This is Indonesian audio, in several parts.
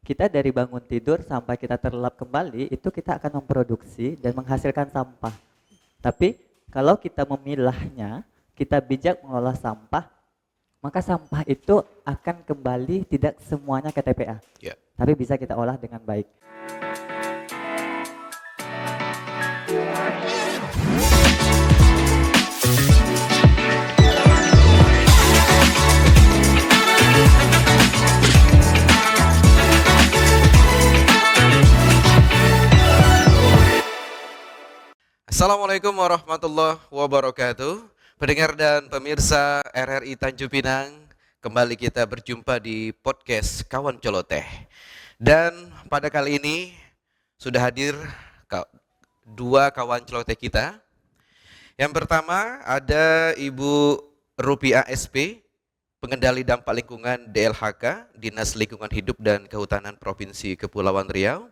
kita dari bangun tidur sampai kita terlelap kembali itu kita akan memproduksi dan menghasilkan sampah. Tapi kalau kita memilahnya, kita bijak mengolah sampah, maka sampah itu akan kembali tidak semuanya ke TPA. Ya. Tapi bisa kita olah dengan baik. Assalamualaikum warahmatullahi wabarakatuh. Pendengar dan pemirsa RRI Tanjung Pinang, kembali kita berjumpa di podcast Kawan Celoteh. Dan pada kali ini sudah hadir dua kawan celoteh kita. Yang pertama ada Ibu Rupiah SP, Pengendali Dampak Lingkungan DLHK, Dinas Lingkungan Hidup dan Kehutanan Provinsi Kepulauan Riau.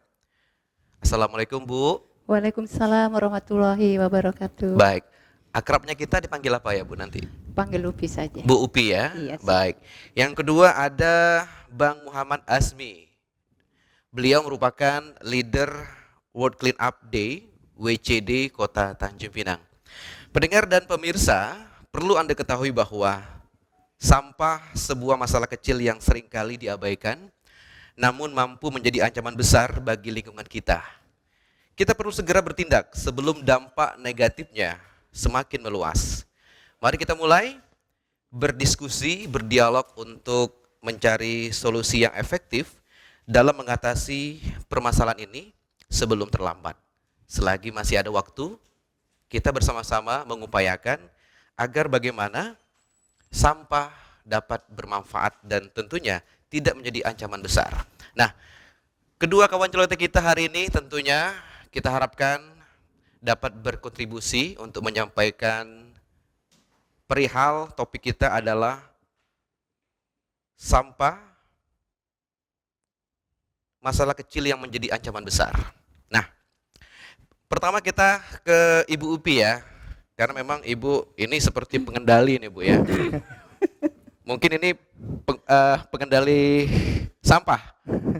Assalamualaikum Bu. Waalaikumsalam warahmatullahi wabarakatuh. Baik, akrabnya kita dipanggil apa ya Bu nanti? Panggil Upi saja. Bu Upi ya? Iya. Baik. Yang kedua ada Bang Muhammad Azmi. Beliau merupakan leader World Clean Up Day WCD Kota Tanjung Pinang. Pendengar dan pemirsa, perlu Anda ketahui bahwa sampah sebuah masalah kecil yang seringkali diabaikan, namun mampu menjadi ancaman besar bagi lingkungan kita. Kita perlu segera bertindak sebelum dampak negatifnya semakin meluas. Mari kita mulai berdiskusi, berdialog untuk mencari solusi yang efektif dalam mengatasi permasalahan ini sebelum terlambat. Selagi masih ada waktu, kita bersama-sama mengupayakan agar bagaimana sampah dapat bermanfaat dan tentunya tidak menjadi ancaman besar. Nah, kedua kawan celoteh kita hari ini tentunya kita harapkan dapat berkontribusi untuk menyampaikan perihal topik kita adalah sampah, masalah kecil yang menjadi ancaman besar. Nah, pertama kita ke Ibu Upi ya, karena memang Ibu ini seperti pengendali nih Bu ya. Mungkin ini pengendali sampah,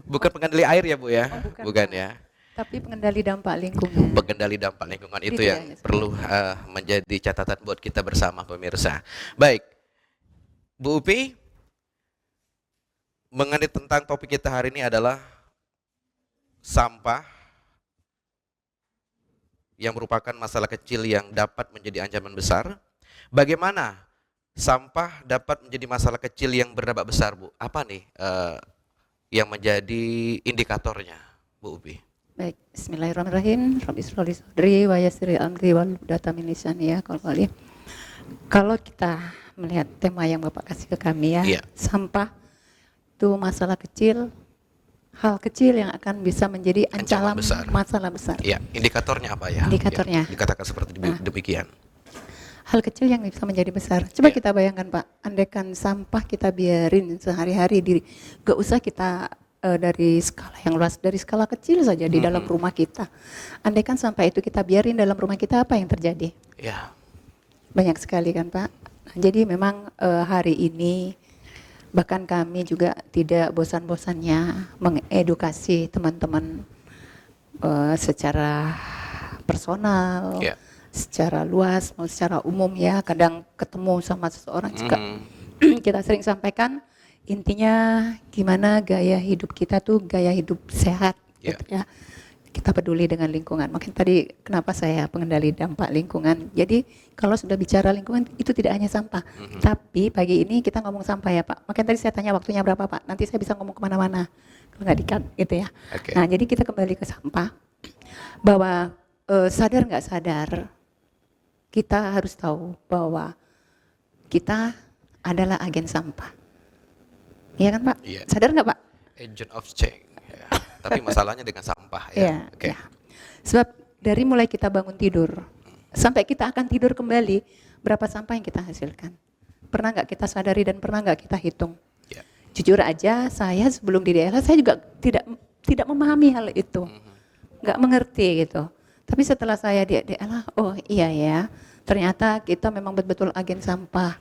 bukan pengendali air ya Bu ya, bukan ya. Tapi pengendali dampak lingkungan. Pengendali dampak lingkungan itu Gitu yang ya, perlu menjadi catatan buat kita bersama pemirsa. Baik, Bu Upi, mengenai tentang topik kita hari ini adalah sampah yang merupakan masalah kecil yang dapat menjadi ancaman besar. Bagaimana sampah dapat menjadi masalah kecil yang berdampak besar, Bu? Apa nih yang menjadi indikatornya, Bu Upi? Baik, bismillahirrahmanirrahim. Rabbi sholli sadri wa yassir amri wal data min lisani ya qalbi. Kalau kita melihat tema yang Bapak kasih ke kami ya, Iya. sampah itu masalah kecil, hal kecil yang akan bisa menjadi Ancaman ancaman besar. masalah besar. Ya, indikatornya apa ya? Indikatornya. Ya, dikatakan seperti demikian. Hal kecil yang bisa menjadi besar. Coba Iya. kita bayangkan Pak, andaikan sampah kita biarin sehari-hari gak usah kita dari skala yang luas, dari skala kecil saja di dalam rumah kita. Andaikan sampah itu kita biarin dalam rumah kita, apa yang terjadi? Ya. Banyak sekali kan Pak. Nah, jadi memang hari ini bahkan kami juga tidak bosan-bosannya mengedukasi teman-teman secara personal, Ya. secara luas, mau secara umum ya. Kadang ketemu sama seseorang juga kita sering sampaikan intinya gimana gaya hidup kita tuh gaya hidup sehat, Ya. gitu ya. Kita peduli dengan lingkungan. Makanya tadi kenapa saya pengendali dampak lingkungan. Jadi kalau sudah bicara lingkungan itu tidak hanya sampah. Tapi pagi ini kita ngomong sampah ya Pak. Makanya tadi saya tanya waktunya berapa Pak. Nanti saya bisa ngomong kemana-mana. Kalau nggak di-cut gitu ya. Oke. Nah jadi kita kembali ke sampah. Bahwa sadar nggak sadar kita harus tahu bahwa kita adalah agen sampah. Iya kan Pak? Iya. Sadar nggak Pak? Agent of change. Ya. Tapi masalahnya dengan sampah ya. Iya, Oke. iya. Sebab dari mulai kita bangun tidur sampai kita akan tidur kembali, berapa sampah yang kita hasilkan? Pernah nggak kita sadari dan pernah nggak kita hitung? Ya. Jujur aja, saya sebelum di daerah saya juga tidak memahami hal itu, nggak mengerti gitu. Tapi setelah saya di daerah, oh iya ya, ternyata kita memang betul-betul agen sampah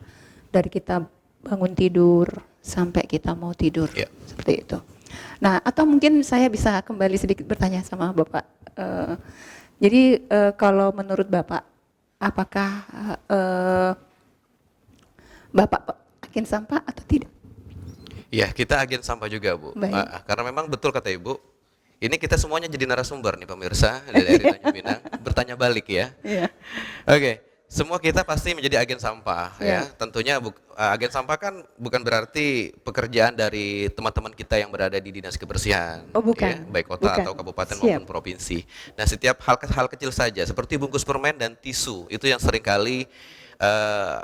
dari kita bangun tidur sampai kita mau tidur, Ya. seperti itu. Nah, atau mungkin saya bisa kembali sedikit bertanya sama Bapak. Jadi kalau menurut Bapak, apakah eh, Bapak agen sampah atau tidak? Ya, kita agen sampah juga, Bu. Baik. Karena memang betul kata Ibu, ini kita semuanya jadi narasumber nih pemirsa dari Tanjung Pinang, bertanya balik ya. Iya. Oke, semua kita pasti menjadi agen sampah ya. Ya. Tentunya agen sampah kan bukan berarti pekerjaan dari teman-teman kita yang berada di dinas kebersihan, Oh, bukan. ya, baik kota Bukan. atau kabupaten Siap. maupun provinsi. Nah, setiap hal kecil saja seperti bungkus permen dan tisu itu yang seringkali eh,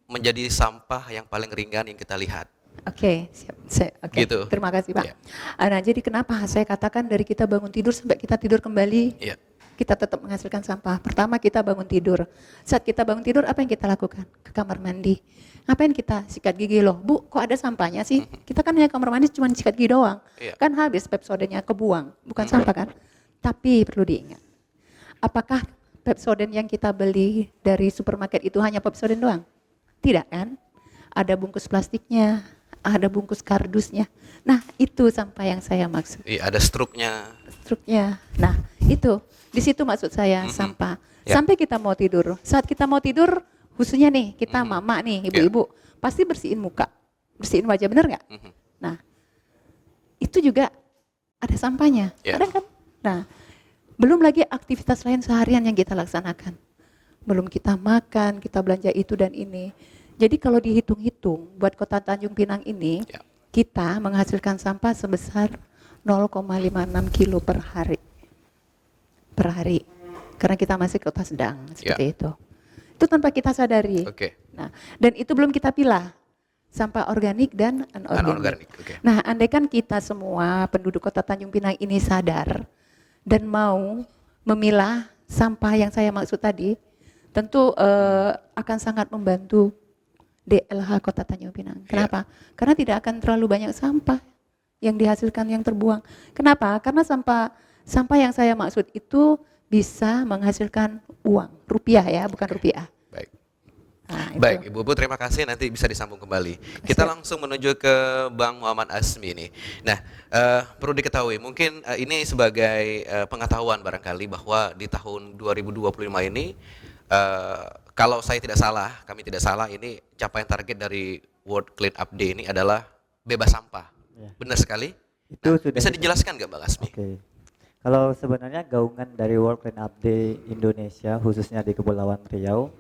menjadi sampah yang paling ringan yang kita lihat. Oke, siap. Oke, Gitu. terima kasih Pak. Iya. Nah, jadi kenapa saya katakan dari kita bangun tidur sampai kita tidur kembali, Iya. kita tetap menghasilkan sampah. Pertama kita bangun tidur. Saat kita bangun tidur, apa yang kita lakukan? Ke kamar mandi. Ngapain kita sikat gigi loh? Bu, kok ada sampahnya sih? Kita kan hanya kamar mandi cuma sikat gigi doang. Iya. Kan habis Pepsodentnya kebuang, bukan sampah kan? Tapi perlu diingat, apakah Pepsodent yang kita beli dari supermarket itu hanya Pepsodent doang? Tidak kan? Ada bungkus plastiknya, ada bungkus kardusnya. Nah, itu sampah yang saya maksud. Iya, ada struknya. Struknya. Nah, itu. Di situ maksud saya sampah. Ya. Sampai kita mau tidur. Saat kita mau tidur, khususnya nih, kita mama nih, ibu-ibu, pasti bersihin muka. Bersihin wajah, bener nggak? Nah, itu juga ada sampahnya. Ya. Ada kan? Nah, belum lagi aktivitas lain seharian yang kita laksanakan. Belum kita makan, kita belanja itu dan ini. Jadi kalau dihitung-hitung, buat kota Tanjung Pinang ini, Ya. kita menghasilkan sampah sebesar 0,56 kilo per hari. Per hari. Karena kita masih kota sedang, seperti itu. Itu tanpa kita sadari. Oke. Nah, dan itu belum kita pilah. Sampah organik dan anorganik. Anorganik. Oke. Nah, andaikan kita semua penduduk kota Tanjung Pinang ini sadar dan mau memilah sampah yang saya maksud tadi, tentu akan sangat membantu DLH Kota Tanjung Pinang. Kenapa? Karena tidak akan terlalu banyak sampah yang dihasilkan yang terbuang. Kenapa? Karena sampah yang saya maksud itu bisa menghasilkan uang, rupiah ya, bukan rupiah. Baik. Nah, itu. Baik, Ibu terima kasih, nanti bisa disambung kembali. Kita langsung menuju ke Bang Muhammad Asmi nih. Nah, perlu diketahui, mungkin ini sebagai pengetahuan barangkali bahwa di tahun 2025 ini, kalau saya tidak salah, kami tidak salah, ini capaian target dari World Clean Up Day ini adalah bebas sampah. Ya. Benar sekali? Itu sudah Bisa dijelaskan nggak Bang Asmi? Oke. Kalau sebenarnya gaungan dari World Clean Up Day Indonesia, khususnya di Kepulauan Riau,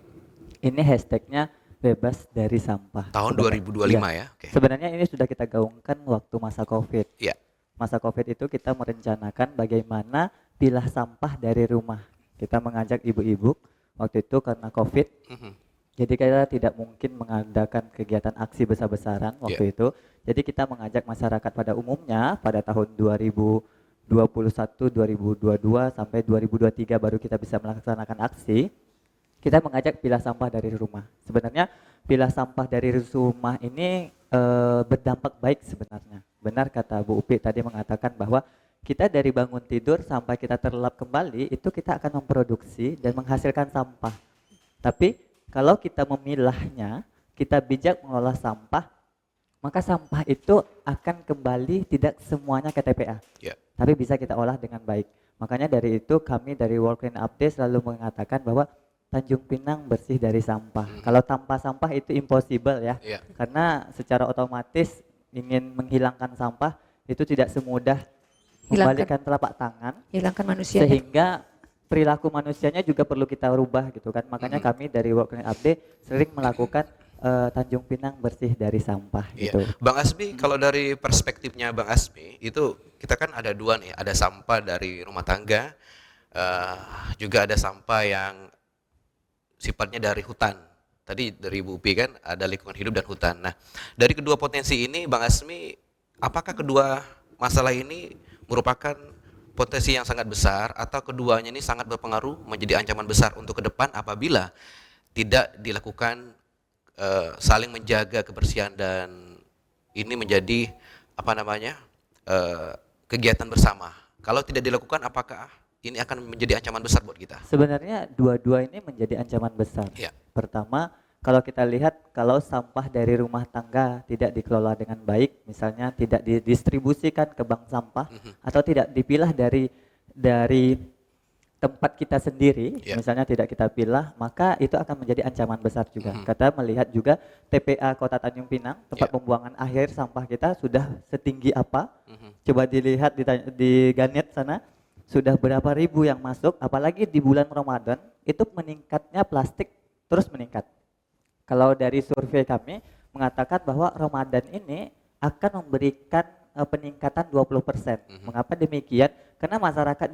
ini hashtagnya bebas dari sampah. Tahun Sebenarnya- 2025 iya. ya? Oke. Sebenarnya ini sudah kita gaungkan waktu masa COVID. Iya. Masa COVID itu kita merencanakan bagaimana pilah sampah dari rumah. Kita mengajak ibu-ibu waktu itu karena COVID. Mhm. Jadi kita tidak mungkin mengadakan kegiatan aksi besar-besaran waktu itu. Jadi kita mengajak masyarakat pada umumnya pada tahun 2021, 2022 sampai 2023 baru kita bisa melaksanakan aksi. Kita mengajak pilah sampah dari rumah. Sebenarnya pilah sampah dari rumah ini berdampak baik sebenarnya. Benar kata Bu Upi tadi mengatakan bahwa kita dari bangun tidur sampai kita terlelap kembali itu kita akan memproduksi dan menghasilkan sampah. Tapi kalau kita memilahnya, kita bijak mengolah sampah, maka sampah itu akan kembali tidak semuanya ke TPA. Ya. Tapi bisa kita olah dengan baik. Makanya dari itu kami dari World Clean Up Day selalu mengatakan bahwa Tanjung Pinang bersih dari sampah. Kalau tanpa sampah itu impossible ya. Iya. Karena secara otomatis ingin menghilangkan sampah itu tidak semudah Hilangkan. membalikkan telapak tangan Hilangkan manusia. sehingga perilaku manusianya juga perlu kita rubah gitu kan. Makanya kami dari World Clean Up Day sering melakukan Tanjung Pinang bersih dari sampah Iya. gitu. Bang Asmi, kalau dari perspektifnya Bang Asmi, itu kita kan ada dua nih, ada sampah dari rumah tangga, juga ada sampah yang sifatnya dari hutan. Tadi dari Bu Upi kan ada lingkungan hidup dan hutan. Nah, dari kedua potensi ini, Bang Asmi, apakah kedua masalah ini merupakan potensi yang sangat besar atau keduanya ini sangat berpengaruh menjadi ancaman besar untuk ke depan apabila tidak dilakukan saling menjaga kebersihan dan ini menjadi kegiatan bersama. Kalau tidak dilakukan, apakah ini akan menjadi ancaman besar buat kita? Sebenarnya dua-dua ini menjadi ancaman besar. Ya. Pertama, kalau kita lihat kalau sampah dari rumah tangga tidak dikelola dengan baik, misalnya tidak didistribusikan ke bank sampah atau tidak dipilah dari tempat kita sendiri, Ya. misalnya tidak kita pilah, maka itu akan menjadi ancaman besar juga. Kita melihat juga TPA Kota Tanjung Pinang, tempat Ya. pembuangan akhir sampah kita sudah setinggi apa? Coba dilihat di Ganet sana, sudah berapa ribu yang masuk, apalagi di bulan Ramadan, itu meningkatnya plastik terus meningkat. Kalau dari survei kami mengatakan bahwa Ramadan ini akan memberikan peningkatan 20%. Mengapa demikian? Karena masyarakat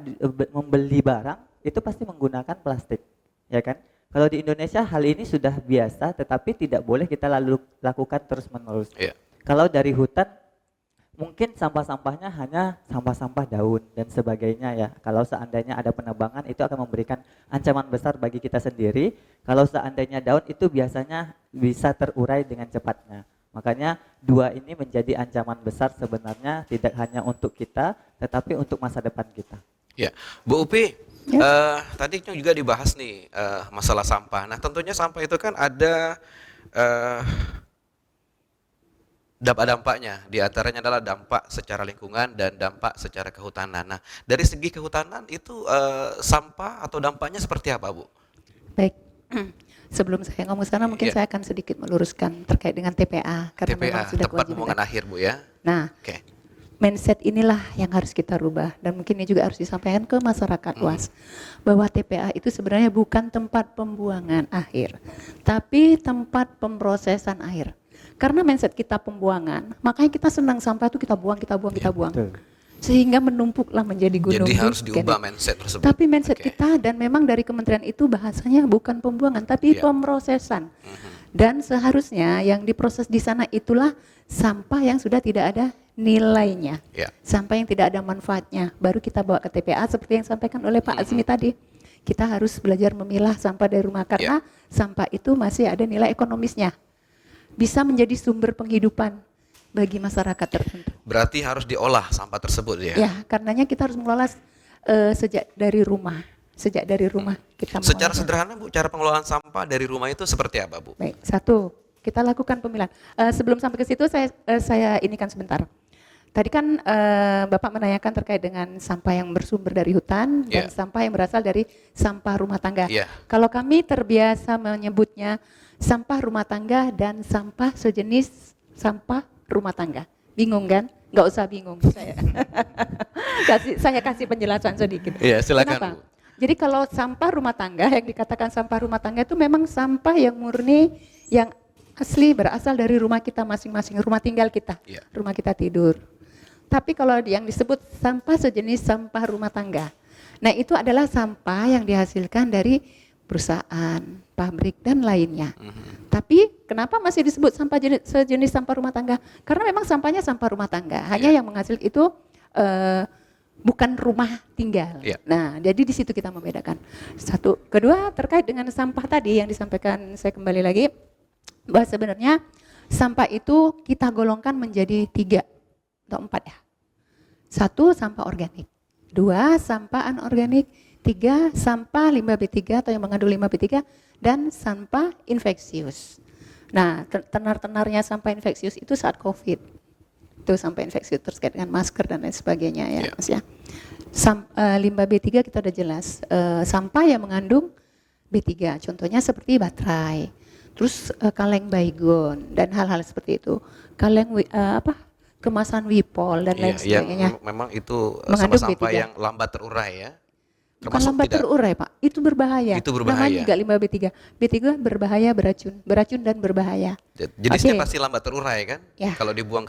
membeli barang itu pasti menggunakan plastik, ya kan? Kalau di Indonesia hal ini sudah biasa, tetapi tidak boleh kita lakukan terus-menerus. Iya. Kalau dari hutan mungkin sampah-sampahnya hanya sampah-sampah daun dan sebagainya ya. Kalau seandainya ada penebangan itu akan memberikan ancaman besar bagi kita sendiri. Kalau seandainya daun itu biasanya bisa terurai dengan cepatnya. Makanya dua ini menjadi ancaman besar sebenarnya tidak hanya untuk kita tetapi untuk masa depan kita. Ya, Bu Upi, tadi juga dibahas nih masalah sampah. Nah, tentunya sampah itu kan ada dampak-dampaknya. Di antaranya adalah dampak secara lingkungan dan dampak secara kehutanan. Nah, dari segi kehutanan itu sampah atau dampaknya seperti apa, Bu? Baik. Sebelum saya ngomong sana mungkin Iya. saya akan sedikit meluruskan terkait dengan TPA karena TPA, memang sudah tempat kewajiban. pembuangan akhir, Bu ya. Nah, Oke. mindset inilah yang harus kita rubah dan mungkin ini juga harus disampaikan ke masyarakat luas bahwa TPA itu sebenarnya bukan tempat pembuangan akhir, tapi tempat pemrosesan akhir. Karena mindset kita pembuangan, makanya kita senang sampah itu kita buang, kita buang, kita buang. Betul. Sehingga menumpuklah menjadi gunung. Jadi harus bukit. diubah mindset tersebut. Tapi mindset Oke. kita dan memang dari kementerian itu bahasanya bukan pembuangan tapi Iya. pemrosesan. Dan seharusnya yang diproses di sana itulah sampah yang sudah tidak ada nilainya. Ya. Sampah yang tidak ada manfaatnya. Baru kita bawa ke TPA seperti yang disampaikan oleh Pak Azmi tadi. Kita harus belajar memilah sampah dari rumah karena sampah itu masih ada nilai ekonomisnya. Bisa menjadi sumber penghidupan bagi masyarakat tertentu. Berarti harus diolah sampah tersebut ya. Ya, karenanya kita harus mengelola sejak dari rumah. Sejak dari rumah kita Secara mengelola. sederhana, Bu, cara pengelolaan sampah dari rumah itu seperti apa, Bu? Baik, satu, kita lakukan pemilahan. Sebelum sampai ke situ saya inikan sebentar. Tadi kan Bapak menanyakan terkait dengan sampah yang bersumber dari hutan dan Iya. sampah yang berasal dari sampah rumah tangga. Iya. Kalau kami terbiasa menyebutnya sampah rumah tangga dan sampah sejenis sampah rumah tangga. Bingung kan? Nggak usah bingung saya. Saya kasih penjelasan sedikit. Iya, silakan, Kenapa? Bu. Jadi kalau sampah rumah tangga yang dikatakan sampah rumah tangga itu memang sampah yang murni, yang asli berasal dari rumah kita masing-masing, rumah tinggal kita, Iya. rumah kita tidur. Tapi kalau yang disebut sampah sejenis sampah rumah tangga, nah itu adalah sampah yang dihasilkan dari perusahaan, pabrik dan lainnya. Tapi kenapa masih disebut sampah sejenis sampah rumah tangga? Karena memang sampahnya sampah rumah tangga, hanya yang menghasilkan itu bukan rumah tinggal. Iya. Nah, jadi di situ kita membedakan. Satu, kedua terkait dengan sampah tadi yang disampaikan, saya kembali lagi bahwa sebenarnya sampah itu kita golongkan menjadi 3 atau 4 ya. 1 sampah organik, 2 sampah anorganik, 3 sampah limbah B3 atau yang mengandung limbah B3 dan sampah infeksius. Nah, tenar-tenarnya sampah infeksius itu saat COVID. Itu sampah infeksius terkait dengan masker dan lain sebagainya ya, Iya. Mas ya. Limbah B3 kita udah jelas. Sampah yang mengandung B3, contohnya seperti baterai, terus kaleng baygon dan hal-hal seperti itu. Kaleng kemasan Wipol dan lain Iya, sebagainya. memang itu Mengandung sampah-sampah B3. yang lambat terurai ya. Bukan Termasuk lambat tidak terurai, Pak. Itu berbahaya. Itu berbahaya. Namanya juga limbah B3. B3 berbahaya, beracun dan berbahaya. jenisnya Oke. pasti lambat terurai kan? Ya. Kalau dibuang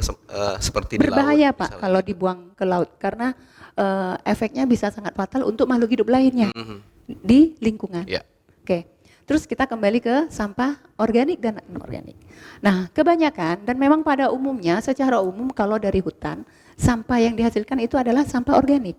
seperti di laut. Berbahaya, Pak, misalnya. kalau dibuang ke laut karena efeknya bisa sangat fatal untuk makhluk hidup lainnya di lingkungan. Ya. Oke. Terus kita kembali ke sampah organik dan anorganik. Nah, kebanyakan dan memang pada umumnya secara umum kalau dari hutan, sampah yang dihasilkan itu adalah sampah organik.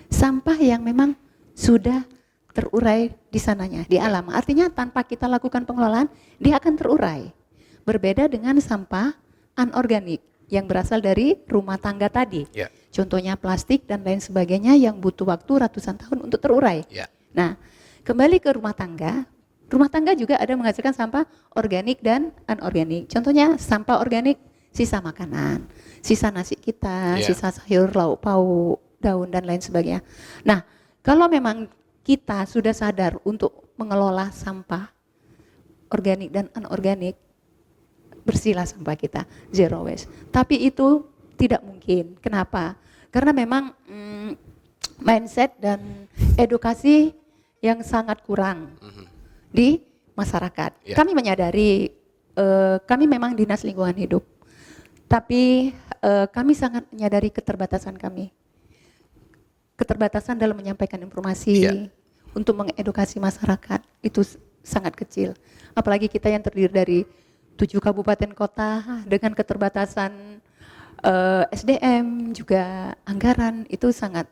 Sampah yang memang sudah terurai di sananya, di alam. Artinya tanpa kita lakukan pengelolaan, dia akan terurai. Berbeda dengan sampah anorganik yang berasal dari rumah tangga tadi. Ya. Contohnya plastik dan lain sebagainya yang butuh waktu ratusan tahun untuk terurai. Ya. Nah, kembali ke rumah tangga, Rumah tangga juga ada menghasilkan sampah organik dan anorganik. Contohnya sampah organik, sisa makanan, sisa nasi kita, Iya. sisa sayur, lauk pauk, daun dan lain sebagainya. Nah, kalau memang kita sudah sadar untuk mengelola sampah organik dan anorganik, bersihlah sampah kita, zero waste. Tapi itu tidak mungkin. Kenapa? Karena memang mindset dan edukasi yang sangat kurang di masyarakat. Ya. Kami menyadari, kami memang dinas lingkungan hidup, tapi kami sangat menyadari keterbatasan kami. Keterbatasan dalam menyampaikan informasi, Ya. untuk mengedukasi masyarakat itu sangat kecil. Apalagi kita yang terdiri dari 7 kabupaten kota dengan keterbatasan SDM juga anggaran, itu sangat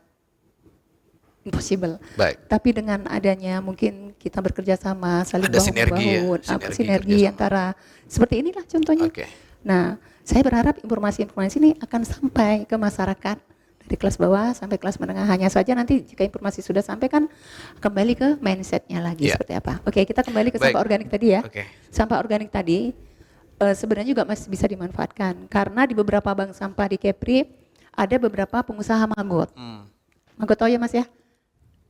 impossible. Baik. Tapi dengan adanya mungkin kita bekerja sama, saling Ada sinergi ya, bahu-membahu, sinergi kerjasama. antara seperti inilah contohnya. Oke. Nah, saya berharap informasi-informasi ini akan sampai ke masyarakat dari kelas bawah sampai kelas menengah. Hanya saja nanti jika informasi sudah sampai kan kembali ke mindsetnya lagi Ya. seperti apa. Oke, kita kembali ke Baik. sampah organik tadi ya. Oke. Sampah organik tadi sebenarnya juga masih bisa dimanfaatkan karena di beberapa bank sampah di Kepri ada beberapa pengusaha maggot. Maggot tahu ya Mas ya?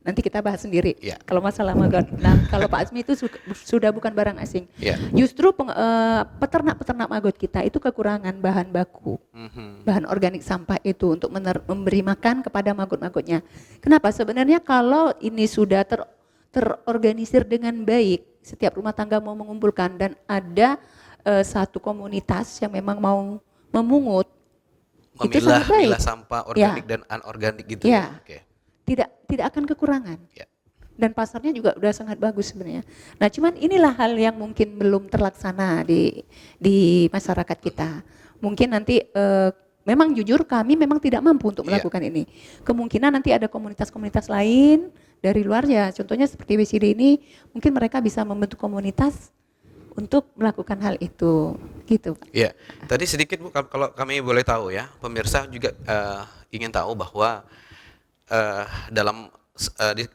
Nanti kita bahas sendiri. Ya. Kalau masalah maggot. Nah, kalau Pak Azmi itu sudah bukan barang asing. Ya. Justru peternak-peternak maggot kita itu kekurangan bahan baku, bahan organik sampah itu untuk memberi makan kepada maggot-maggotnya. Kenapa? Sebenarnya kalau ini sudah terorganisir dengan baik, setiap rumah tangga mau mengumpulkan dan ada satu komunitas yang memang mau memungut, itu sangat baik. Memilah sampah organik dan anorganik gitu Ya. ya. Oke. Tidak akan kekurangan. Ya. Dan pasarnya juga udah sangat bagus sebenarnya. Nah, cuman inilah hal yang mungkin belum terlaksana di masyarakat kita. Mungkin nanti memang jujur kami memang tidak mampu untuk Iya. melakukan ini. Kemungkinan nanti ada komunitas-komunitas lain dari luar ya. Contohnya seperti WCD ini, mungkin mereka bisa membentuk komunitas untuk melakukan hal itu. Gitu, Pak. Ya, tadi sedikit Bu, kalau kami boleh tahu ya, pemirsa juga ingin tahu bahwa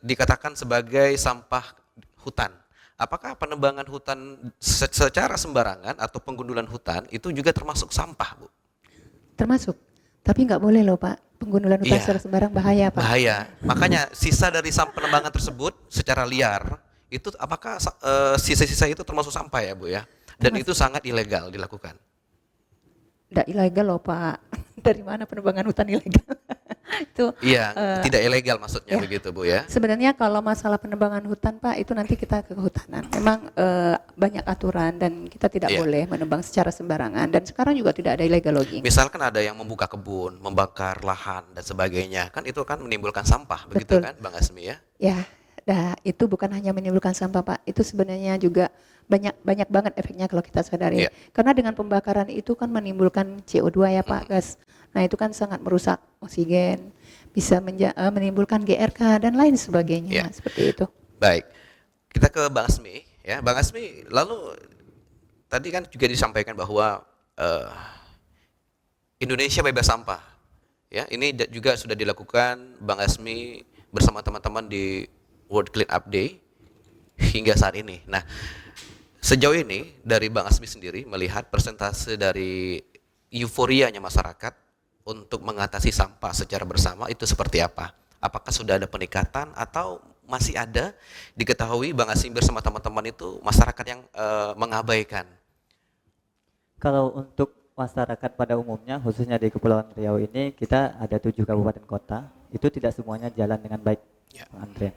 dikatakan sebagai sampah hutan. Apakah penebangan hutan secara sembarangan atau penggundulan hutan itu juga termasuk sampah, Bu? Termasuk. Tapi nggak boleh loh Pak, penggundulan hutan Iya. secara sembarang bahaya Pak. Bahaya. Makanya sisa dari penebangan tersebut secara liar itu apakah sisa-sisa itu termasuk sampah ya, Bu ya? Dan itu sangat ilegal dilakukan. Nggak ilegal loh Pak. Dari mana penebangan hutan ilegal? Itu Iya, tidak ilegal maksudnya ya. begitu, Bu ya. sebenarnya kalau masalah penebangan hutan Pak, itu nanti kita ke kehutanan. Memang banyak aturan dan kita tidak Iya. boleh menebang secara sembarangan. Dan sekarang juga tidak ada illegal logging. Misalkan ada yang membuka kebun, membakar lahan dan sebagainya, kan itu kan menimbulkan sampah, begitu Betul. kan, Bang Asmi ya? Ya, nah itu bukan hanya menimbulkan sampah Pak, itu sebenarnya juga banyak banget efeknya kalau kita sadari. Iya. Karena dengan pembakaran itu kan menimbulkan CO2 ya Pak, gas. Nah itu kan sangat merusak oksigen, bisa menimbulkan GRK dan lain sebagainya, Iya. seperti itu. Baik, kita ke Bang Asmi ya. Bang Asmi, lalu tadi kan juga disampaikan bahwa Indonesia bebas sampah. Ya, ini juga sudah dilakukan Bang Asmi bersama teman-teman di World Clean Up Day hingga saat ini. Nah, sejauh ini dari Bang Asmi sendiri melihat persentase dari euforianya masyarakat untuk mengatasi sampah secara bersama itu seperti apa? Apakah sudah ada peningkatan atau masih ada diketahui Bang Asmi bersama teman-teman itu masyarakat yang mengabaikan? Kalau untuk masyarakat pada umumnya, khususnya di Kepulauan Riau ini, kita ada 7 kabupaten kota, itu tidak semuanya jalan dengan baik, Ya. Pak Andre.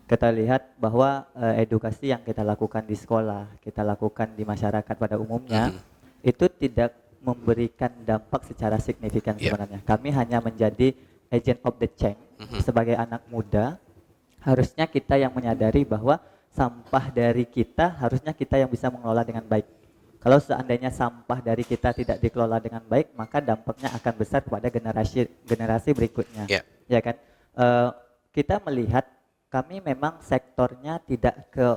Kita lihat bahwa edukasi yang kita lakukan di sekolah, kita lakukan di masyarakat pada umumnya, itu tidak memberikan dampak secara signifikan Ya. sebenarnya. Kami hanya menjadi agent of the change. Sebagai anak muda, harusnya kita yang menyadari bahwa sampah dari kita, harusnya kita yang bisa mengelola dengan baik. Kalau seandainya sampah dari kita tidak dikelola dengan baik, maka dampaknya akan besar kepada generasi berikutnya. Ya. Ya kan? Kita melihat kami memang sektornya tidak ke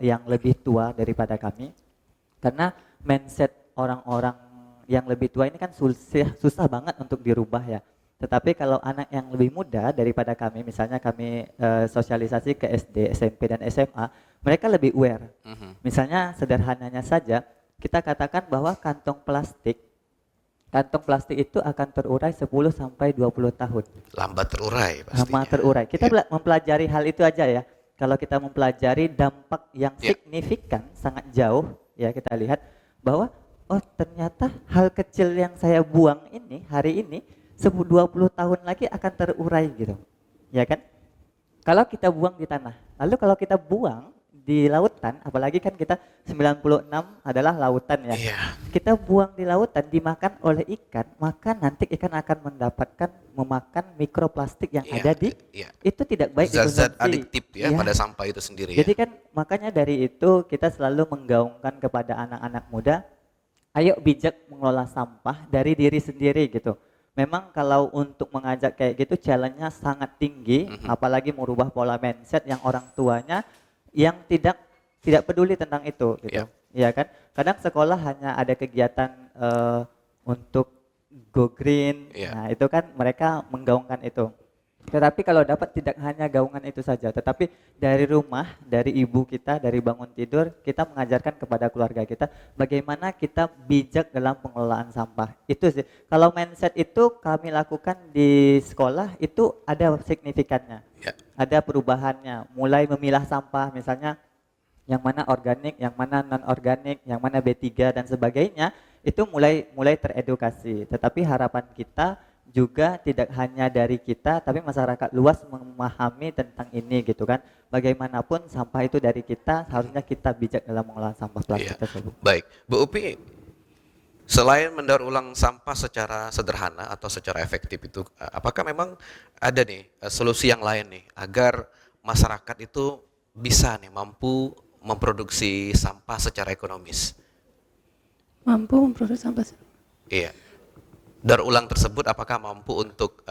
yang lebih tua daripada kami, karena mindset orang-orang yang lebih tua ini kan susah banget untuk dirubah ya. Tetapi kalau anak yang lebih muda daripada kami, misalnya kami sosialisasi ke SD, SMP dan SMA, mereka lebih aware. Mhm. Misalnya sederhananya saja, kita katakan bahwa kantong plastik itu akan terurai 10 sampai 20 tahun. Lambat terurai Lama pastinya. terurai. Kita Ya. mempelajari hal itu aja ya. Kalau kita mempelajari dampak yang Ya. signifikan, sangat jauh, ya kita lihat bahwa oh ternyata hal kecil yang saya buang ini hari ini 20 tahun lagi akan terurai gitu. Ya kan? Kalau kita buang di tanah, lalu kalau kita buang di lautan, apalagi kan kita 96 adalah lautan ya. Iya. Kita buang di lautan dimakan oleh ikan, maka nanti ikan akan memakan mikroplastik yang Iya, ada di iya. itu tidak baik Zat-zat dikonsumsi. adiktif ya Iya. pada sampah itu sendiri Jadi ya. kan makanya dari itu kita selalu menggaungkan kepada anak-anak muda, ayo bijak mengelola sampah dari diri sendiri gitu. Memang kalau untuk mengajak kayak gitu challenge-nya sangat tinggi, apalagi merubah pola mindset yang orang tuanya yang tidak peduli tentang itu gitu. Iya. Iya kan? Kadang sekolah hanya ada kegiatan untuk go green. Iya. Nah, itu kan mereka menggaungkan itu. Tetapi kalau dapat tidak hanya gaungan itu saja, tetapi dari rumah, dari ibu kita, dari bangun tidur, kita mengajarkan kepada keluarga kita bagaimana kita bijak dalam pengelolaan sampah. Itu sih. Kalau mindset itu kami lakukan di sekolah itu ada signifikannya. Ya. Ada perubahannya, mulai memilah sampah misalnya yang mana organik, yang mana non organik, yang mana B3 dan sebagainya, itu mulai teredukasi. Tetapi harapan kita juga tidak hanya dari kita, tapi masyarakat luas memahami tentang ini gitu kan. Bagaimanapun sampah itu dari kita, harusnya kita bijak dalam mengelola sampah plastik Iya. tersebut. Baik, Bu Upi, selain mendaur ulang sampah secara sederhana atau secara efektif itu, apakah memang ada nih solusi yang lain nih agar masyarakat itu bisa nih mampu memproduksi sampah secara ekonomis? Mampu memproduksi sampah. Iya. Daur ulang tersebut apakah mampu untuk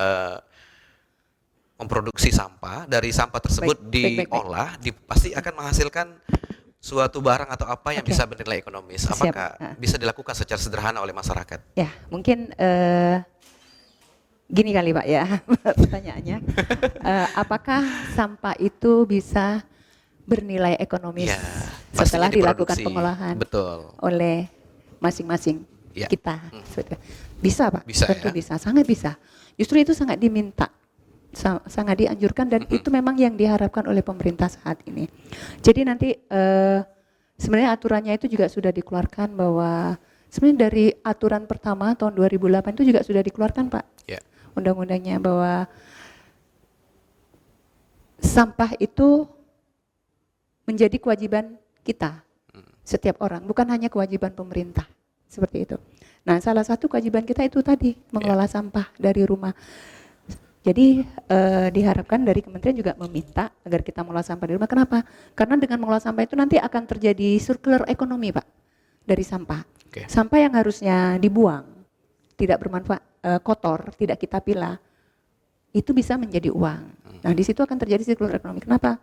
memproduksi sampah, dari sampah tersebut Baik. diolah, pasti akan menghasilkan suatu barang atau apa yang Oke. bisa bernilai ekonomis. Siap. Apakah bisa dilakukan secara sederhana oleh masyarakat? Ya, mungkin gini kali Pak ya pertanyaannya. Apakah sampah itu bisa bernilai ekonomis Ya, setelah pastinya dilakukan diproduksi. pengolahan Betul. oleh masing-masing Ya. kita? Bisa Pak, Bisa, tentu ya. bisa, sangat bisa. Justru itu sangat diminta, sangat dianjurkan dan itu memang yang diharapkan oleh pemerintah saat ini. Jadi nanti sebenarnya aturannya itu juga sudah dikeluarkan bahwa sebenarnya dari aturan pertama tahun 2008 itu juga sudah dikeluarkan Pak. Ya. Undang-undangnya bahwa sampah itu menjadi kewajiban kita, setiap orang, bukan hanya kewajiban pemerintah, seperti itu. Nah, salah satu kewajiban kita itu tadi, mengelola sampah dari rumah. Jadi diharapkan dari kementerian juga meminta agar kita mengelola sampah di rumah. Kenapa? Karena dengan mengelola sampah itu nanti akan terjadi circular economy Pak, dari sampah. Oke. Sampah yang harusnya dibuang, tidak bermanfaat, kotor, tidak kita pilah, itu bisa menjadi uang. Nah, di situ akan terjadi circular economy. Kenapa?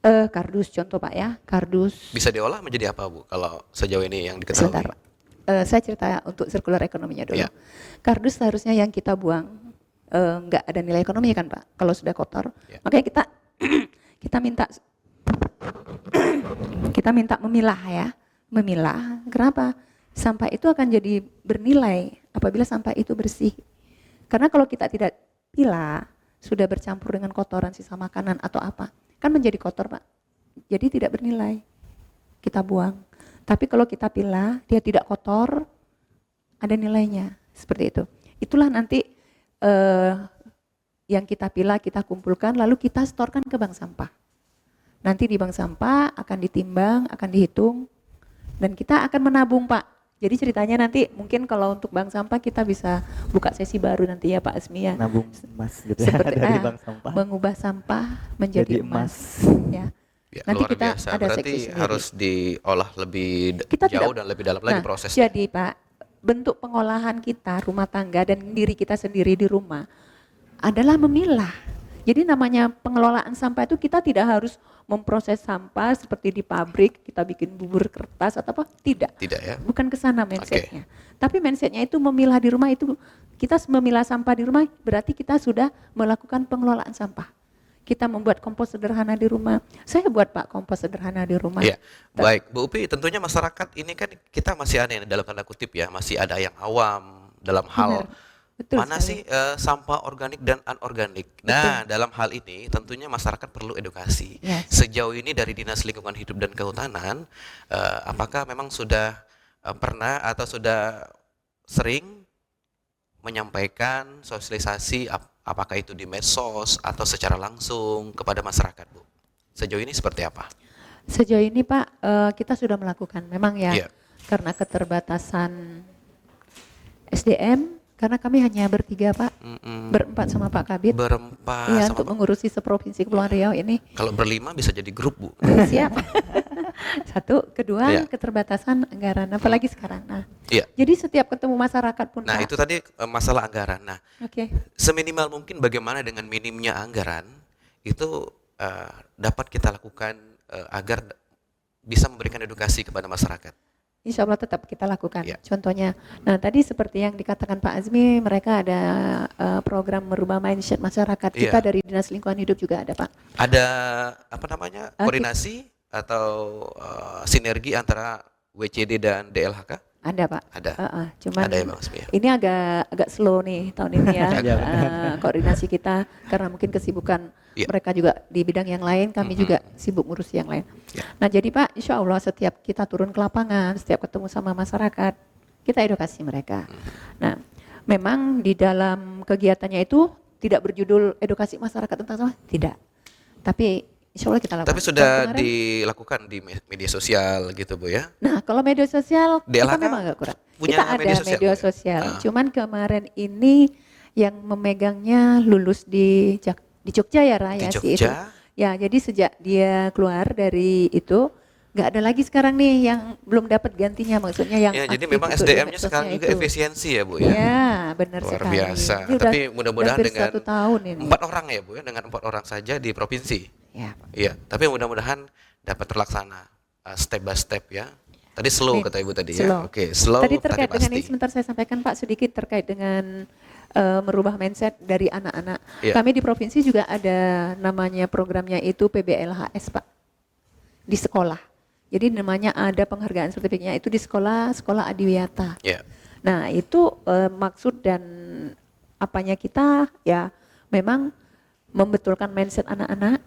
Kardus contoh Pak ya, kardus. Bisa diolah menjadi apa Bu kalau sejauh ini yang diketahui? Sebentar Pak. Saya cerita untuk circular ekonominya dulu. Ya. Kardus seharusnya yang kita buang nggak ada nilai ekonomi kan Pak, kalau sudah kotor. Ya. Makanya kita kita minta memilah ya, memilah. Kenapa? Sampah itu akan jadi bernilai apabila sampah itu bersih. Karena kalau kita tidak pilah, sudah bercampur dengan kotoran sisa makanan atau apa, kan menjadi kotor Pak. Jadi tidak bernilai. Kita buang. Tapi kalau kita pilah, dia tidak kotor, ada nilainya. Seperti itu. Itulah nanti yang kita pilah, kita kumpulkan, lalu kita setorkan ke bank sampah. Nanti di bank sampah akan ditimbang, akan dihitung, dan kita akan menabung Pak. Jadi ceritanya nanti mungkin kalau untuk bank sampah kita bisa buka sesi baru nanti ya Pak Asmi ya. Nabung emas gitu ya, Seperti dari bank sampah. mengubah sampah menjadi Jadi emas. Ya. Ya, Nanti luar kita biasa. ada Berarti seksi sendiri. harus diolah lebih Kita jauh tidak- dan lebih dalam lagi Nah, prosesnya. jadi Pak, bentuk pengolahan kita rumah tangga dan diri kita sendiri di rumah adalah memilah. Jadi namanya pengelolaan sampah itu kita tidak harus memproses sampah seperti di pabrik, kita bikin bubur kertas atau apa, tidak. Tidak ya? Bukan ke sana mindsetnya. Tapi mindsetnya itu memilah di rumah itu, kita memilah sampah di rumah berarti kita sudah melakukan pengelolaan sampah. kita membuat kompos sederhana di rumah. Saya buat Pak kompos sederhana di rumah. Iya, baik Bu Upi, tentunya masyarakat ini kan kita masih ada yang dalam tanda kutip ya, masih ada yang awam dalam hal Benar. Betul mana sekali. sih sampah organik dan anorganik. Nah, dalam hal ini tentunya masyarakat perlu edukasi. Yes. Sejauh ini dari Dinas Lingkungan Hidup dan Kehutanan, apakah memang sudah pernah atau sudah sering menyampaikan sosialisasi apakah itu di medsos atau secara langsung kepada masyarakat, Bu? Sejauh ini seperti apa? Sejauh ini Pak, kita sudah melakukan. Memang ya, Iya. karena keterbatasan SDM, karena kami hanya bertiga Pak, berempat sama Pak Kabid. Berempat Iya, sama untuk mengurusi seprovinsi Kepulauan Riau ini. kalau berlima bisa jadi grup, Bu. Siap. Satu, kedua Iya. keterbatasan anggaran, apalagi sekarang. Nah, Iya. jadi setiap ketemu masyarakat pun Nah, Pak. itu tadi masalah anggaran. Nah, Oke. seminimal mungkin bagaimana dengan minimnya anggaran itu dapat kita lakukan agar bisa memberikan edukasi kepada masyarakat. Insya Allah tetap kita lakukan. Iya. Contohnya, nah tadi seperti yang dikatakan Pak Azmi, mereka ada program merubah mindset masyarakat. Kita Iya. dari Dinas Lingkungan Hidup juga ada Pak. Ada apa namanya koordinasi atau sinergi antara WCD dan DLHK? Ada Pak. Ada. Cuman Ada ya Bang Asmi ya? ini agak slow nih tahun ini ya, Iya, koordinasi kita karena mungkin kesibukan Iya. mereka juga di bidang yang lain, kami juga sibuk ngurus yang lain. Iya. Nah jadi Pak, insya Allah setiap kita turun ke lapangan, setiap ketemu sama masyarakat, kita edukasi mereka. Nah memang di dalam kegiatannya itu tidak berjudul edukasi masyarakat tentang sampah, tidak. Tapi insya Allah kita lakukan. Tapi sudah Tahun kemarin, dilakukan di media sosial gitu Bu ya? nah, kalau media sosial kita DLHK memang agak kurang. punya Kita ada media sosial, media Bu, ya? sosial. Ah. Cuman kemarin ini yang memegangnya lulus di Jogja ya Raya Di sih itu. Jogja? Ya, jadi sejak dia keluar dari itu nggak ada lagi sekarang nih yang belum dapat gantinya, maksudnya yang Ya, jadi aktif memang untuk di SDM-nya medsosnya sekarang juga itu. efisiensi ya Bu ya? Ya, benar Luar sekali. biasa. Ini udah Tapi mudah-mudahan hampir dengan 1 tahun ini. 4 orang ya Bu ya, dengan 4 orang saja di provinsi. Ya, Iya, tapi mudah-mudahan dapat terlaksana step by step ya. Tadi slow Nih, kata Ibu tadi slow. ya. Oke, slow Tadi tapi terkait dengan pasti. ini sebentar saya sampaikan Pak sedikit terkait dengan merubah mindset dari anak-anak. Iya. Kami di provinsi juga ada namanya programnya itu PBLHS Pak, di sekolah. Jadi namanya ada penghargaan sertifikatnya itu di sekolah Adiwiyata. Ya. Nah itu maksud dan apanya kita ya memang membetulkan mindset anak-anak,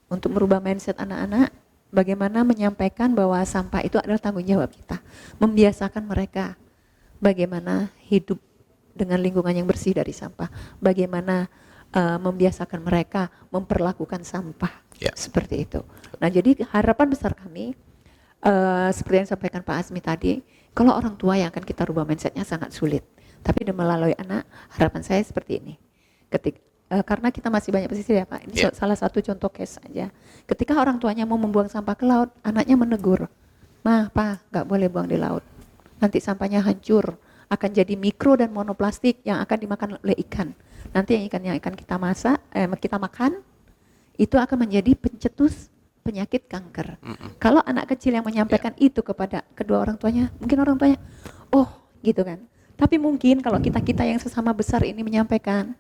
untuk merubah mindset anak-anak, bagaimana menyampaikan bahwa sampah itu adalah tanggung jawab kita, membiasakan mereka bagaimana hidup dengan lingkungan yang bersih dari sampah, bagaimana membiasakan mereka memperlakukan sampah, Ya. seperti itu. Nah jadi harapan besar kami seperti yang disampaikan Pak Azmi tadi, kalau orang tua yang akan kita rubah mindsetnya sangat sulit, tapi melalui anak, harapan saya seperti ini. Karena kita masih banyak pesisir ya Pak, ini Ya. salah satu contoh case aja. Ketika orang tuanya mau membuang sampah ke laut, anaknya menegur, "Ma, Pa, nggak boleh buang di laut. Nanti sampahnya hancur, akan jadi mikro dan monoplastik yang akan dimakan oleh ikan. Nanti yang akan kita masak, kita makan, itu akan menjadi pencetus penyakit kanker." Kalau anak kecil yang menyampaikan itu kepada kedua orang tuanya, mungkin orang tuanya, oh gitu kan. Tapi mungkin kalau kita yang sesama besar ini menyampaikan,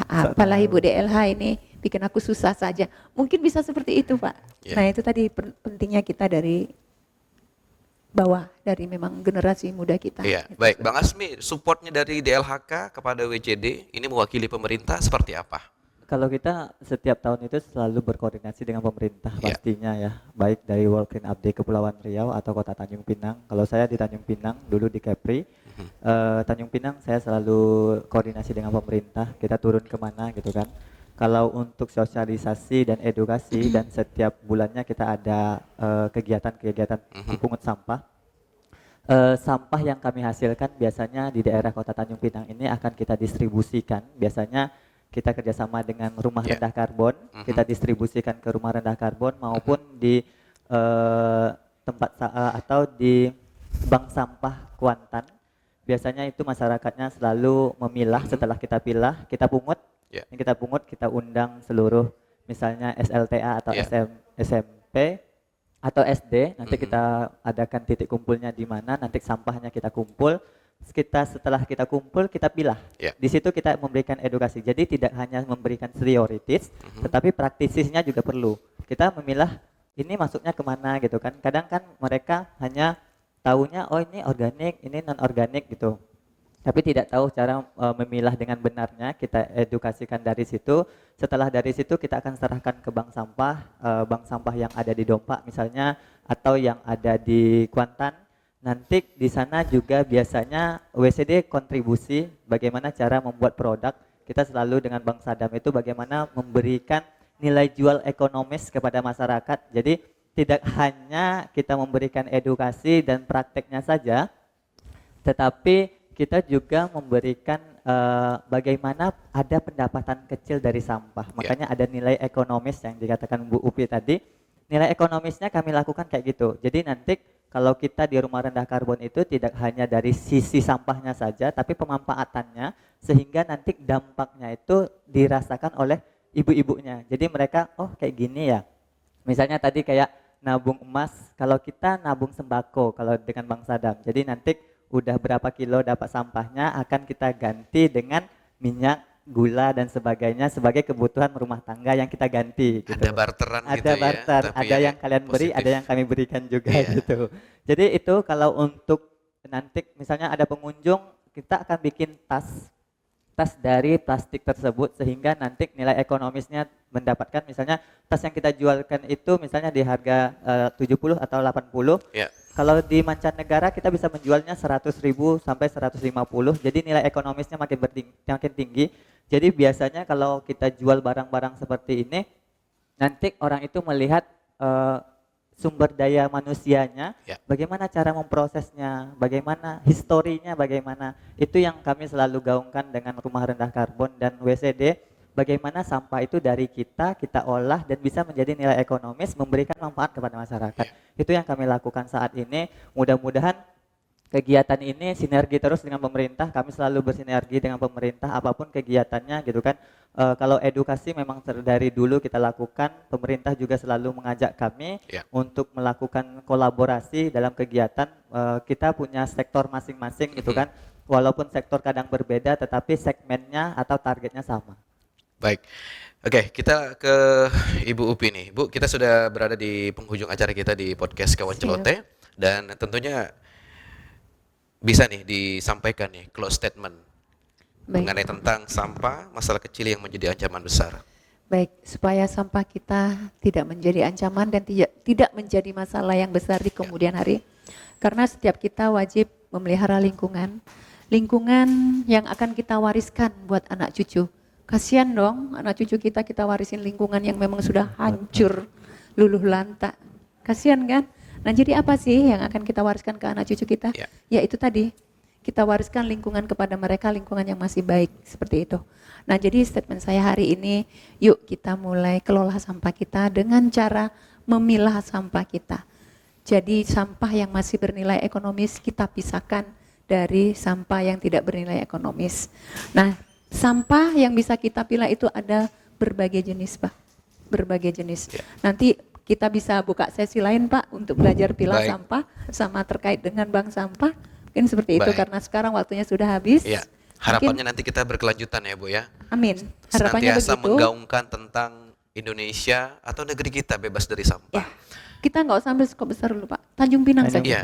apalah Ibu DLH ini bikin aku susah saja. Mungkin bisa seperti itu Pak. Ya. Nah itu tadi pentingnya kita dari bawah, dari memang generasi muda kita. Iya, Gitu. baik. Bang Asmi, supportnya dari DLHK kepada WCD ini mewakili pemerintah seperti apa? Kalau kita setiap tahun itu selalu berkoordinasi dengan pemerintah Iya. pastinya ya, baik dari World Clean Up Day Kepulauan Riau atau Kota Tanjung Pinang. Kalau saya di Tanjung Pinang dulu di Kepri, Tanjung Pinang saya selalu koordinasi dengan pemerintah. Kita turun kemana gitu kan. Kalau untuk sosialisasi dan edukasi dan setiap bulannya kita ada kegiatan-kegiatan pungut sampah. Sampah yang kami hasilkan biasanya di daerah Kota Tanjung Pinang ini akan kita distribusikan. Biasanya kita kerjasama dengan rumah Ya. rendah karbon, kita distribusikan ke rumah rendah karbon maupun di tempat atau di bank sampah Kuantan. Biasanya itu masyarakatnya selalu memilah, setelah kita pilah, kita pungut. Ya. Yang kita pungut kita undang seluruh misalnya SLTA atau Ya. SMP atau SD, nanti kita adakan titik kumpulnya di mana, nanti sampahnya kita kumpul, kita setelah kita kumpul kita pilah. Ya. Di situ kita memberikan edukasi. Jadi tidak hanya memberikan prioritas, tetapi praktisisnya juga perlu. Kita memilah ini masuknya kemana gitu kan. Kadang kan mereka hanya tahunya oh ini organik, ini non organik gitu. Tapi tidak tahu cara memilah dengan benarnya. Kita edukasikan dari situ. Setelah dari situ kita akan serahkan ke bank sampah yang ada di Dompak misalnya atau yang ada di Kuantan. Nanti di sana juga biasanya WCD kontribusi bagaimana cara membuat produk. Kita selalu dengan Bank Sadam itu bagaimana memberikan nilai jual ekonomis kepada masyarakat. Jadi tidak hanya kita memberikan edukasi dan prakteknya saja, tetapi kita juga memberikan bagaimana ada pendapatan kecil dari sampah. Makanya ada nilai ekonomis yang dikatakan Bu Upi tadi. Nilai ekonomisnya kami lakukan kayak gitu. Jadi nanti kalau kita di rumah rendah karbon itu tidak hanya dari sisi sampahnya saja, tapi pemanfaatannya sehingga nanti dampaknya itu dirasakan oleh ibu-ibunya. Jadi mereka, oh kayak gini ya. Misalnya tadi kayak nabung emas, kalau kita nabung sembako kalau dengan Bank Sadam. Jadi nanti udah berapa kilo dapat sampahnya akan kita ganti dengan minyak, gula dan sebagainya sebagai kebutuhan rumah tangga yang kita ganti gitu. Ada barteran Ada gitu ya. barter, tapi ada yang kalian beri, positif. ada yang kami berikan juga Iya. gitu. Jadi itu kalau untuk nanti misalnya ada pengunjung, kita akan bikin tas dari plastik tersebut sehingga nanti nilai ekonomisnya mendapatkan misalnya tas yang kita jualkan itu misalnya di harga 70 atau 80. Ya. Kalau di mancanegara kita bisa menjualnya 100.000 sampai 150. Jadi nilai ekonomisnya makin tinggi. Jadi biasanya kalau kita jual barang-barang seperti ini, nanti orang itu melihat sumber daya manusianya, Ya. bagaimana cara memprosesnya, bagaimana historinya, bagaimana. Itu yang kami selalu gaungkan dengan rumah rendah karbon dan WCD. Bagaimana sampah itu dari kita olah dan bisa menjadi nilai ekonomis, memberikan manfaat kepada masyarakat. Itu yang kami lakukan saat ini. Mudah-mudahan kegiatan ini sinergi terus dengan pemerintah. Kami selalu bersinergi dengan pemerintah apapun kegiatannya gitu kan. Kalau edukasi memang dari dulu kita lakukan, pemerintah juga selalu mengajak kami untuk melakukan kolaborasi dalam kegiatan. Kita punya sektor masing-masing gitu kan. Walaupun sektor kadang berbeda tetapi segmennya atau targetnya sama. Baik. Oke, kita ke Ibu Upi nih. Bu, kita sudah berada di penghujung acara kita di podcast Kawan Celoteh dan tentunya bisa nih disampaikan nih close statement mengenai tentang sampah, masalah kecil yang menjadi ancaman besar. Baik, supaya sampah kita tidak menjadi ancaman dan tidak menjadi masalah yang besar di kemudian hari. Karena setiap kita wajib memelihara lingkungan yang akan kita wariskan buat anak cucu. Kasihan dong anak cucu kita warisin lingkungan yang memang sudah hancur, luluh lantak. Kasihan kan? Nah jadi apa sih yang akan kita wariskan ke anak cucu kita? Ya itu tadi, kita wariskan lingkungan kepada mereka, lingkungan yang masih baik, seperti itu. Nah jadi statement saya hari ini, yuk kita mulai kelola sampah kita dengan cara memilah sampah kita. Jadi sampah yang masih bernilai ekonomis kita pisahkan dari sampah yang tidak bernilai ekonomis. Nah sampah yang bisa kita pilah itu ada berbagai jenis Pak, berbagai jenis. Nanti kita bisa buka sesi lain Pak untuk belajar pilah sampah sama terkait dengan bank sampah. Mungkin seperti itu karena sekarang waktunya sudah habis. Ya, harapannya nanti kita berkelanjutan ya Bu ya. Amin. Harapannya senantiasa begitu. menggaungkan tentang Indonesia atau negeri kita bebas dari sampah. Ya. Kita nggak usah ambil skop besar dulu Pak. Tanjung Pinang saja. Iya.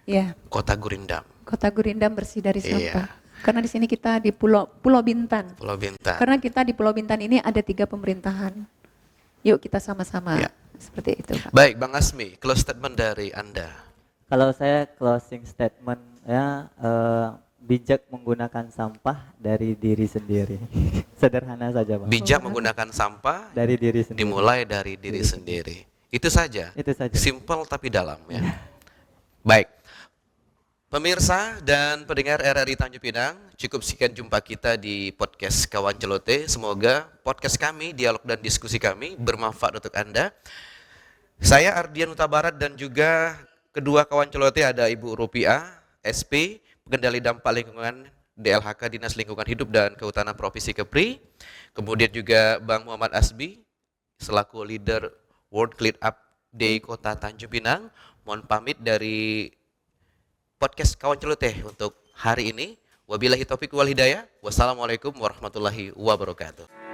Ya. Kota Gurindam. Kota Gurindam bersih dari sampah. Iya. Karena di sini kita di Pulau Bintan. Pulau Bintan. Karena kita di Pulau Bintan ini ada 3 pemerintahan. Yuk kita sama-sama seperti itu Pak. Baik, Bang Asmi, close statement dari Anda. Kalau saya closing statement ya bijak menggunakan sampah dari diri sendiri. Sederhana saja Pak. Bijak menggunakan sampah Dari diri sendiri. dimulai dari diri sendiri. Itu saja. Itu saja. Simple tapi dalam ya. Baik. Pemirsa dan pendengar RRI Tanjung Pinang, cukup sekian jumpa kita di podcast Kawan Celoteh. Semoga podcast kami, dialog dan diskusi kami bermanfaat untuk Anda. Saya Ardian Huta Barat dan juga kedua kawan celoteh ada Ibu Rupiah, SP, Pengendali Dampak Lingkungan DLHK Dinas Lingkungan Hidup dan Kehutanan Provinsi Kepri. Kemudian juga Bang Muhammad Asbi selaku leader World Clean Up Day Kota Tanjung Pinang. Mohon pamit dari podcast Kawan Celoteh untuk hari ini. Wabillahi taufiq wal hidayah. Wassalamualaikum warahmatullahi wabarakatuh.